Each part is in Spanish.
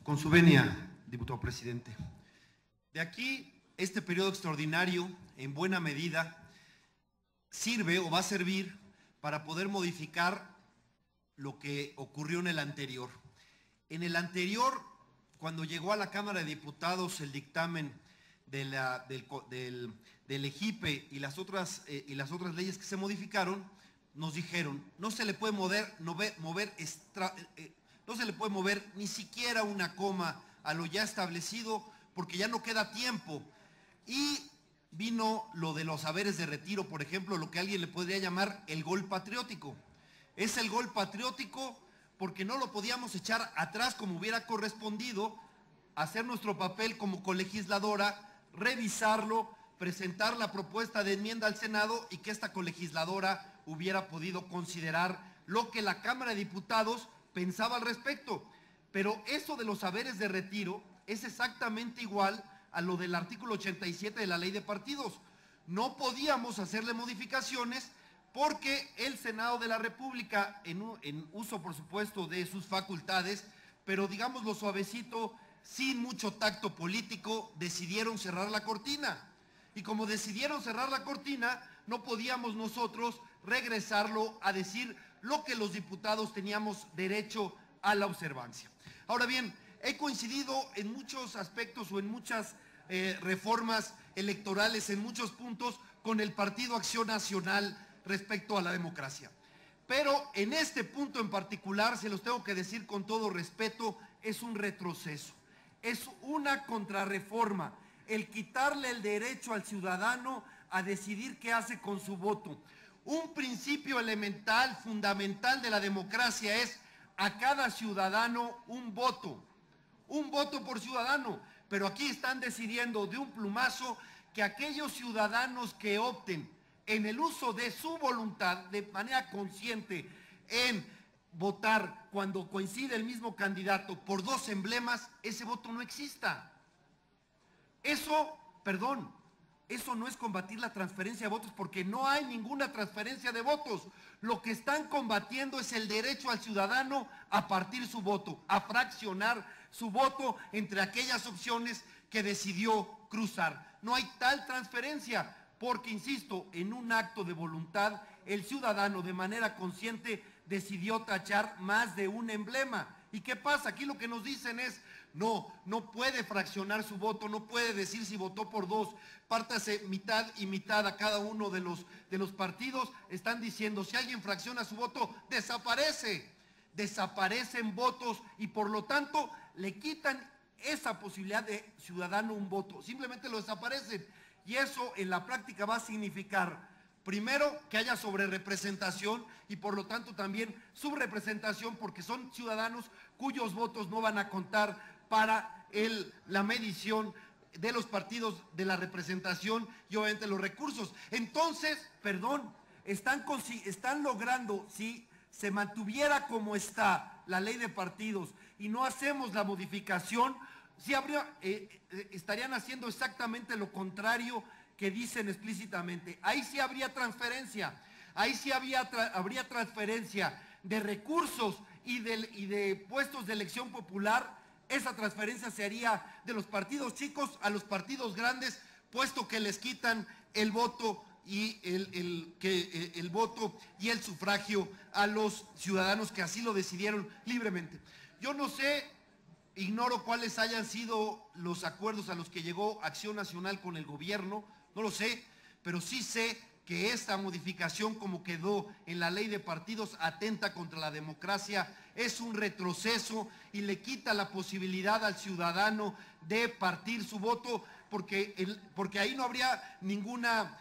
Con su venia, diputado presidente. De aquí, este periodo extraordinario, en buena medida, sirve o va a servir para poder modificar lo que ocurrió en el anterior. En el anterior, cuando llegó a la Cámara de Diputados el dictamen del EJIPE y las otras leyes que se modificaron, nos dijeron, no se le puede mover ni siquiera una coma a lo ya establecido porque ya no queda tiempo. Y vino lo de los haberes de retiro, por ejemplo, lo que alguien le podría llamar el gol patriótico. Es el gol patriótico porque no lo podíamos echar atrás como hubiera correspondido, hacer nuestro papel como colegisladora, revisarlo, presentar la propuesta de enmienda al Senado y que esta colegisladora hubiera podido considerar lo que la Cámara de Diputados pensaba al respecto. Pero eso de los haberes de retiro es exactamente igual a lo del artículo 87 de la Ley de Partidos. No podíamos hacerle modificaciones porque el Senado de la República, en uso por supuesto de sus facultades, pero digámoslo suavecito, sin mucho tacto político, decidieron cerrar la cortina. Y como decidieron cerrar la cortina, no podíamos nosotros regresarlo a decir lo que los diputados teníamos derecho a la observancia. Ahora bien, he coincidido en muchos aspectos o en muchas reformas electorales, en muchos puntos, con el Partido Acción Nacional respecto a la democracia. Pero en este punto en particular, se los tengo que decir con todo respeto, es un retroceso, es una contrarreforma, el quitarle el derecho al ciudadano a decidir qué hace con su voto. Un principio elemental, fundamental de la democracia es a cada ciudadano un voto por ciudadano, pero aquí están decidiendo de un plumazo que aquellos ciudadanos que opten en el uso de su voluntad, de manera consciente, en votar cuando coincide el mismo candidato por dos emblemas, ese voto no exista. Eso no es combatir la transferencia de votos porque no hay ninguna transferencia de votos. Lo que están combatiendo es el derecho al ciudadano a partir su voto, a fraccionar su voto entre aquellas opciones que decidió cruzar. No hay tal transferencia porque, insisto, en un acto de voluntad, el ciudadano de manera consciente decidió tachar más de un emblema. ¿Y qué pasa? Aquí lo que nos dicen es, no puede fraccionar su voto, no puede decir si votó por dos, pártase mitad y mitad a cada uno de los partidos. Están diciendo, si alguien fracciona su voto, desaparecen votos y por lo tanto le quitan esa posibilidad de ciudadano un voto, simplemente lo desaparecen. Y eso en la práctica va a significar, primero, que haya sobrerepresentación y por lo tanto también subrepresentación porque son ciudadanos cuyos votos no van a contar para la medición de los partidos, de la representación y obviamente los recursos. Entonces, están logrando, si se mantuviera como está la ley de partidos y no hacemos la modificación, sí estarían haciendo exactamente lo contrario que dicen explícitamente. Ahí sí habría transferencia, habría transferencia de recursos y de puestos de elección popular. Esa transferencia se haría de los partidos chicos a los partidos grandes, puesto que les quitan el voto y el voto y el sufragio a los ciudadanos que así lo decidieron libremente. Yo no sé, ignoro cuáles hayan sido los acuerdos a los que llegó Acción Nacional con el gobierno, no lo sé, pero sí sé que esta modificación como quedó en la ley de partidos atenta contra la democracia, es un retroceso y le quita la posibilidad al ciudadano de partir su voto porque ahí no habría ninguna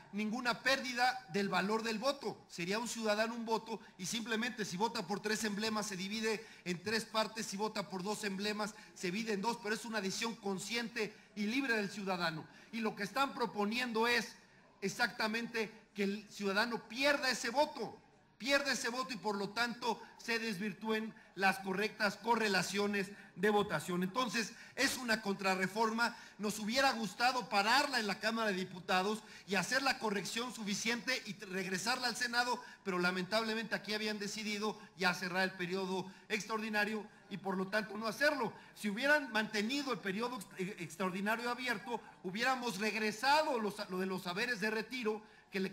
pérdida del valor del voto. Sería un ciudadano un voto y simplemente si vota por tres emblemas se divide en tres partes, si vota por dos emblemas se divide en dos, pero es una decisión consciente y libre del ciudadano. Y lo que están proponiendo es exactamente que el ciudadano pierda ese voto y por lo tanto se desvirtúen las correctas correlaciones de votación. Entonces es una contrarreforma, nos hubiera gustado pararla en la Cámara de Diputados y hacer la corrección suficiente y regresarla al Senado, pero lamentablemente aquí habían decidido ya cerrar el periodo extraordinario y por lo tanto no hacerlo. Si hubieran mantenido el periodo extraordinario abierto, hubiéramos regresado lo de los saberes de retiro, que le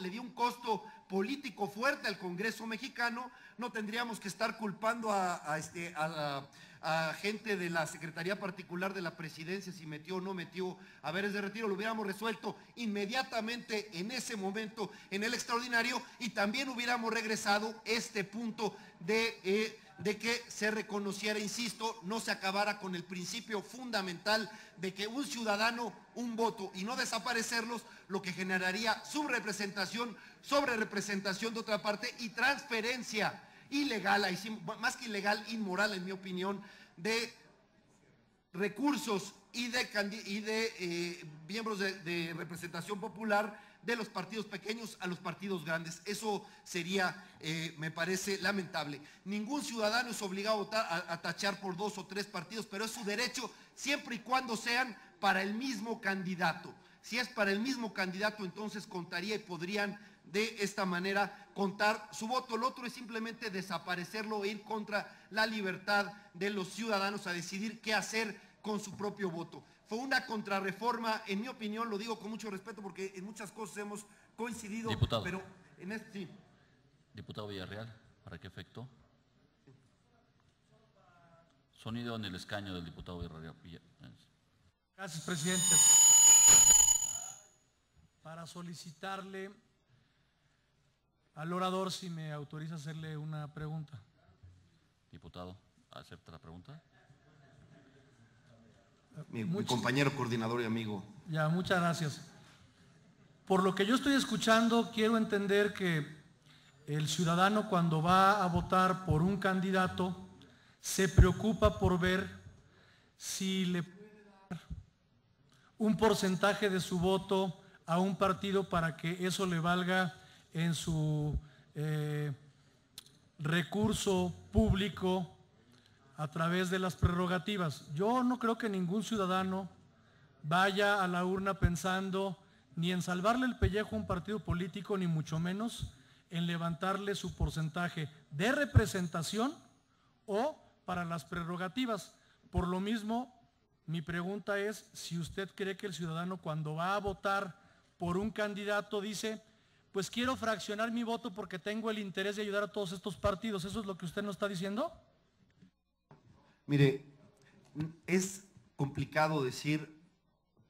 dio un costo político fuerte al Congreso mexicano. No tendríamos que estar culpando a gente de la Secretaría Particular de la Presidencia si metió o no metió haberes de retiro. Lo hubiéramos resuelto inmediatamente en ese momento en el extraordinario, y también hubiéramos regresado este punto de que se reconociera, insisto, no se acabara con el principio fundamental de que un ciudadano, un voto, y no desaparecerlos, lo que generaría subrepresentación, sobrerepresentación de otra parte y transferencia ilegal, más que ilegal, inmoral en mi opinión, de recursos y de miembros de representación popular de los partidos pequeños a los partidos grandes. Eso sería, me parece, lamentable. Ningún ciudadano es obligado a votar, a tachar por 2 o 3 partidos, pero es su derecho siempre y cuando sean para el mismo candidato. Si es para el mismo candidato, entonces contaría y podrían de esta manera contar su voto. Lo otro es simplemente desaparecerlo e ir contra la libertad de los ciudadanos a decidir qué hacer con su propio voto. Fue una contrarreforma, en mi opinión, lo digo con mucho respeto porque en muchas cosas hemos coincidido. Diputado. Pero en este sí. Diputado Villarreal, ¿para qué efecto? Sonido en el escaño del diputado Villarreal. Gracias, presidente. Para solicitarle al orador si me autoriza hacerle una pregunta. Diputado, ¿acepta la pregunta? Mi compañero coordinador y amigo. Ya, muchas gracias. Por lo que yo estoy escuchando, quiero entender que el ciudadano, cuando va a votar por un candidato, se preocupa por ver si le puede dar un porcentaje de su voto a un partido para que eso le valga en su recurso público a través de las prerrogativas. Yo no creo que ningún ciudadano vaya a la urna pensando ni en salvarle el pellejo a un partido político, ni mucho menos en levantarle su porcentaje de representación o para las prerrogativas. Por lo mismo, mi pregunta es si usted cree que el ciudadano, cuando va a votar por un candidato, dice: pues quiero fraccionar mi voto porque tengo el interés de ayudar a todos estos partidos. ¿Eso es lo que usted nos está diciendo? Mire, es complicado decir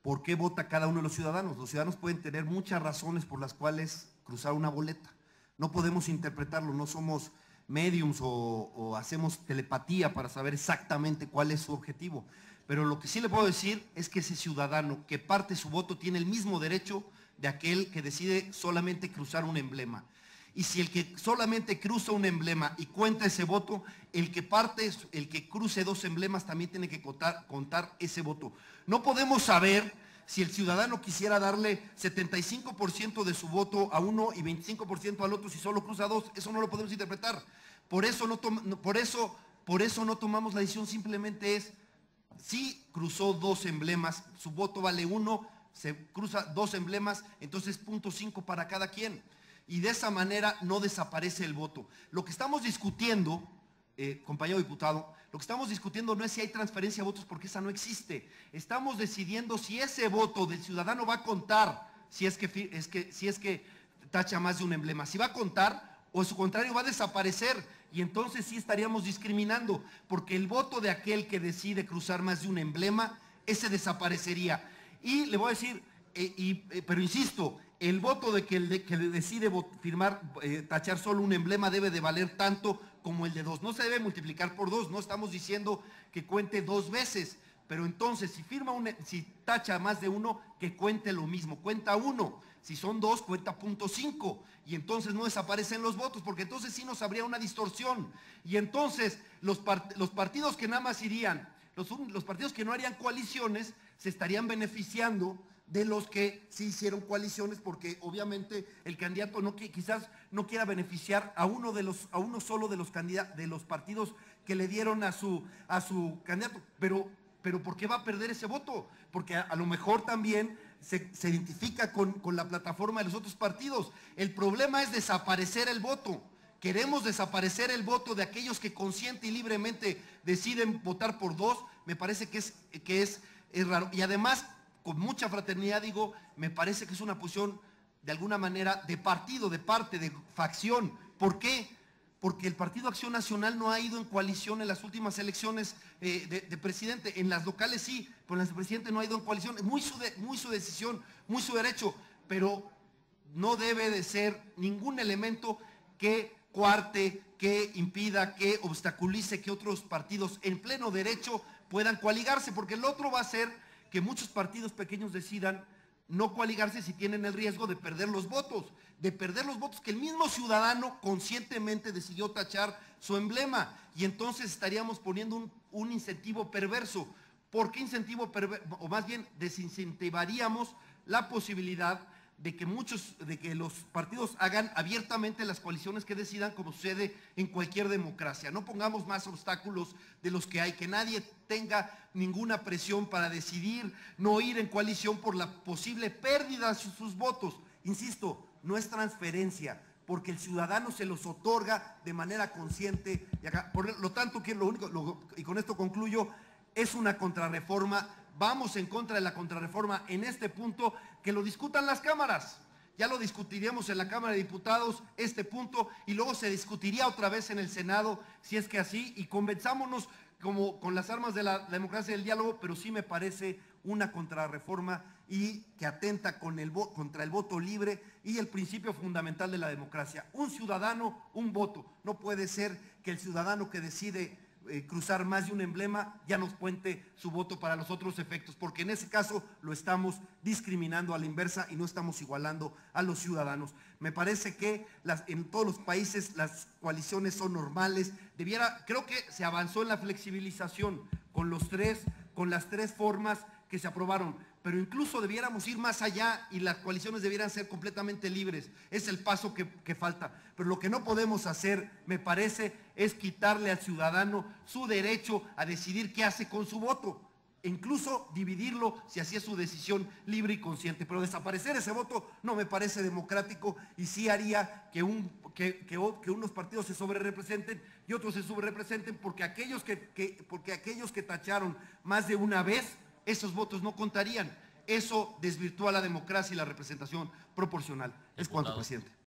por qué vota cada uno de los ciudadanos. Los ciudadanos pueden tener muchas razones por las cuales cruzar una boleta. No podemos interpretarlo, no somos mediums o hacemos telepatía para saber exactamente cuál es su objetivo. Pero lo que sí le puedo decir es que ese ciudadano que parte su voto tiene el mismo derecho de aquel que decide solamente cruzar un emblema. Y si el que solamente cruza un emblema y cuenta ese voto, el que cruce 2 emblemas también tiene que contar ese voto. No podemos saber si el ciudadano quisiera darle 75% de su voto a uno y 25% al otro si solo cruza 2. Eso no lo podemos interpretar. Por eso no tomamos la decisión. Simplemente es, si cruzó 2 emblemas, su voto vale 1, se cruza 2 emblemas, entonces 0.5 para cada quien. Y de esa manera no desaparece el voto. Lo que estamos discutiendo, compañero diputado, lo que estamos discutiendo no es si hay transferencia de votos, porque esa no existe. Estamos decidiendo si ese voto del ciudadano va a contar, si es que tacha más de un emblema, si va a contar o en su contrario va a desaparecer, y entonces sí estaríamos discriminando, porque el voto de aquel que decide cruzar más de un emblema, ese desaparecería. Y le voy a decir, pero insisto, el voto de que decide tachar solo un emblema debe de valer tanto como el de 2. No se debe multiplicar por 2, no estamos diciendo que cuente 2 veces, pero entonces si tacha más de 1, que cuente lo mismo, cuenta 1. Si son 2, cuenta 0.5, y entonces no desaparecen los votos, porque entonces sí nos habría una distorsión. Y entonces los partidos que nada más irían, los partidos que no harían coaliciones, se estarían beneficiando de los que sí hicieron coaliciones, porque obviamente el candidato quizás no quiera beneficiar a uno solo de los partidos que le dieron a su candidato, pero ¿por qué va a perder ese voto? Porque a lo mejor también se identifica con la plataforma de los otros partidos. El problema es desaparecer el voto, queremos desaparecer el voto de aquellos que consciente y libremente deciden votar por dos, me parece que es raro. Y además, con mucha fraternidad digo, me parece que es una posición de alguna manera de partido, de parte, de facción. ¿Por qué? Porque el Partido Acción Nacional no ha ido en coalición en las últimas elecciones de presidente. En las locales sí, pero en las de presidente no ha ido en coalición. Es muy su decisión, muy su derecho, pero no debe de ser ningún elemento que coarte, que impida, que obstaculice que otros partidos en pleno derecho puedan coaligarse, porque el otro va a ser que muchos partidos pequeños decidan no coaligarse si tienen el riesgo de perder los votos que el mismo ciudadano conscientemente decidió tachar su emblema, y entonces estaríamos poniendo un incentivo perverso. ¿Por qué incentivo perverso? O más bien desincentivaríamos la posibilidad de que los partidos hagan abiertamente las coaliciones que decidan, como sucede en cualquier democracia. No pongamos más obstáculos de los que hay, que nadie tenga ninguna presión para decidir no ir en coalición por la posible pérdida de sus votos. Insisto, no es transferencia, porque el ciudadano se los otorga de manera consciente. Por lo tanto, y con esto concluyo, es una contrarreforma. Vamos en contra de la contrarreforma en este punto, que lo discutan las cámaras. Ya lo discutiríamos en la Cámara de Diputados, este punto, y luego se discutiría otra vez en el Senado, si es que así, y convenzámonos como con las armas de la democracia y del diálogo, pero sí me parece una contrarreforma y que atenta contra el voto libre y el principio fundamental de la democracia. Un ciudadano, un voto. No puede ser que el ciudadano que decide cruzar más de un emblema ya nos cuente su voto para los otros efectos, porque en ese caso lo estamos discriminando a la inversa y no estamos igualando a los ciudadanos. Me parece que en todos los países las coaliciones son normales. Creo que se avanzó en la flexibilización con las tres formas que se aprobaron, pero incluso debiéramos ir más allá y las coaliciones debieran ser completamente libres. Es el paso que falta. Pero lo que no podemos hacer, me parece, es quitarle al ciudadano su derecho a decidir qué hace con su voto, e incluso dividirlo si así es su decisión libre y consciente. Pero desaparecer ese voto no me parece democrático, y sí haría que unos partidos se sobrerepresenten y otros se subrepresenten, porque aquellos que tacharon más de una vez, esos votos no contarían. Eso desvirtúa la democracia y la representación proporcional. Es cuanto, presidente.